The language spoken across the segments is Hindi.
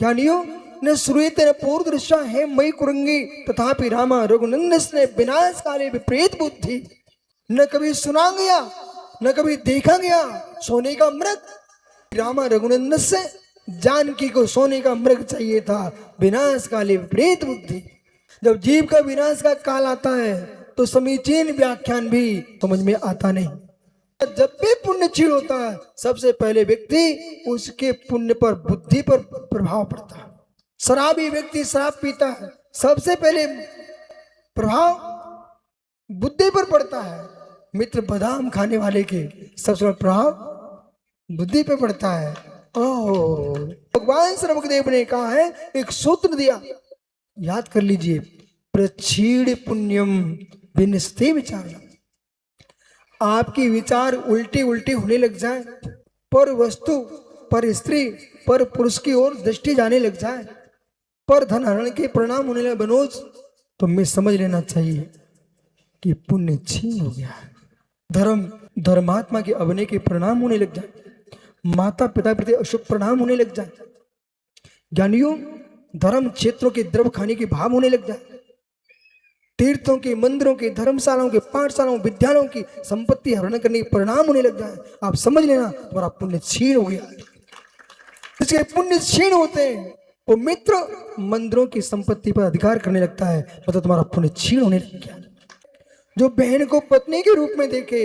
ज्ञानियों न श्रूयते न पूर्वदृशा है मई कुरंगी तथापि रामा रघुनंदन ने विनाश काले विपरीत बुद्धि। न कभी सुना गया न कभी देखा गया सोने का मृग। रामा रघुनंदन से जानकी को सोने का मृग चाहिए था, विनाश काले विपरीत बुद्धि। जब जीव का विनाश का काल आता है तो समीचीन व्याख्यान भी समझ में आता नहीं। जब भी पुण्य क्षीण होता है सबसे पहले व्यक्ति उसके पुण्य पर बुद्धि पर प्रभाव पड़ता है। शराबी व्यक्ति शराब पीता है, सबसे पहले प्रभाव बुद्धि पर पड़ता है। मित्र बादाम खाने वाले के सबसे बड़ा प्रभाव बुद्धि पर पड़ता है। ओह, भगवान श्री रामदेव ने कहा है, एक सूत्र दिया, याद कर लीजिए, प्रक्षीण पुण्यम विनस्ते विचार। आपकी विचार उल्टे उल्टे होने लग जाए, पर वस्तु पर स्त्री पर पुरुष की ओर दृष्टि जाने लग जाए, पर धन हरण के परिणाम होने लगे बनोज, तो हमें समझ लेना चाहिए कि पुण्य छीन हो गया है। धर्म धर्मात्मा के अभिनय के परिणाम होने लग जाए, माता पिता प्रति अशुभ परिणाम होने लग जाए। ज्ञानियों धर्म क्षेत्रों के द्रव खाने के भाव होने लग जाए, तीर्थों के मंदिरों के धर्मशालाओं के पाठशालाओं विद्यालयों की संपत्ति हरण करने के परिणाम होने लग जाए। आप समझ लेना तुम्हारा पुण्य क्षीण हो गया। इसके पुण्य क्षीण होते हैं वो मित्र मंदिरों की संपत्ति पर अधिकार करने लगता है, मतलब तुम्हारा पुण्य क्षीण होने लग गया। जो बहन को पत्नी के रूप में देखे,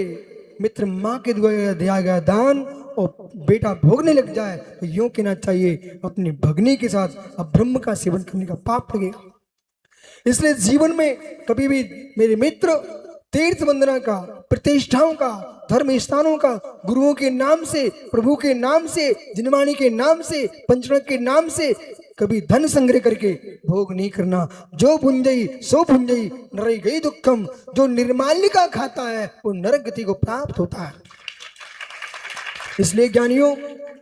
मित्र माँ के द्वारा दिया गया दान और बेटा भोगने लग जाए, तो यूं कहना चाहिए अपनी भगनी के साथ अब ब्रह्म का सेवन करने का पाप लगेगा। इसलिए जीवन में कभी भी मेरे मित्र तीर्थ वंदना का, प्रतिष्ठाओं का, धर्म स्थानों का, गुरुओं के नाम से, प्रभु के नाम से, जिनवाणी के नाम से, पंचरण के नाम से कभी धन संग्रह करके भोग नहीं करना। जो भुंजई सो भुंजई नरई गई दुखम। जो निर्माल्य का खाता है वो नरक गति को प्राप्त होता है। इसलिए ज्ञानियों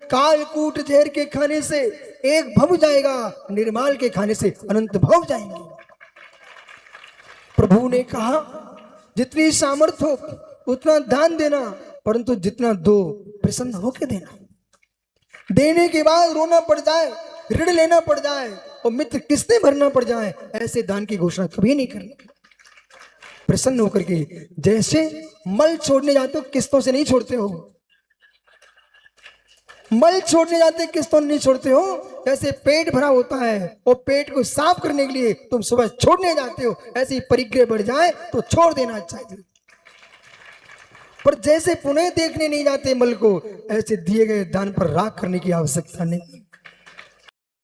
कालकूट जहर के खाने से एक भव जाएगा, निर्माल के खाने से अनंत भव जाएंगे। प्रभु ने कहा जितनी सामर्थ्य हो उतना दान देना, परंतु जितना दो प्रसन्न होकर देना। देने के बाद रोना पड़ जाए, ऋण लेना पड़ जाए और मित्र किस्तें भरना पड़ जाए, ऐसे दान की घोषणा कभी नहीं करनी। प्रसन्न होकर के, जैसे मल छोड़ने जाते हो किस्तों से नहीं छोड़ते हो, मल छोड़ने जाते किस्तों नहीं छोड़ते हो, ऐसे पेट भरा होता है और पेट को साफ करने के लिए तुम सुबह छोड़ने जाते हो, ऐसे परिग्रह बढ़ जाए तो छोड़ देना चाहिए। पर जैसे पुनः देखने नहीं जाते मल को, ऐसे दिए गए दान पर राग करने की आवश्यकता नहीं।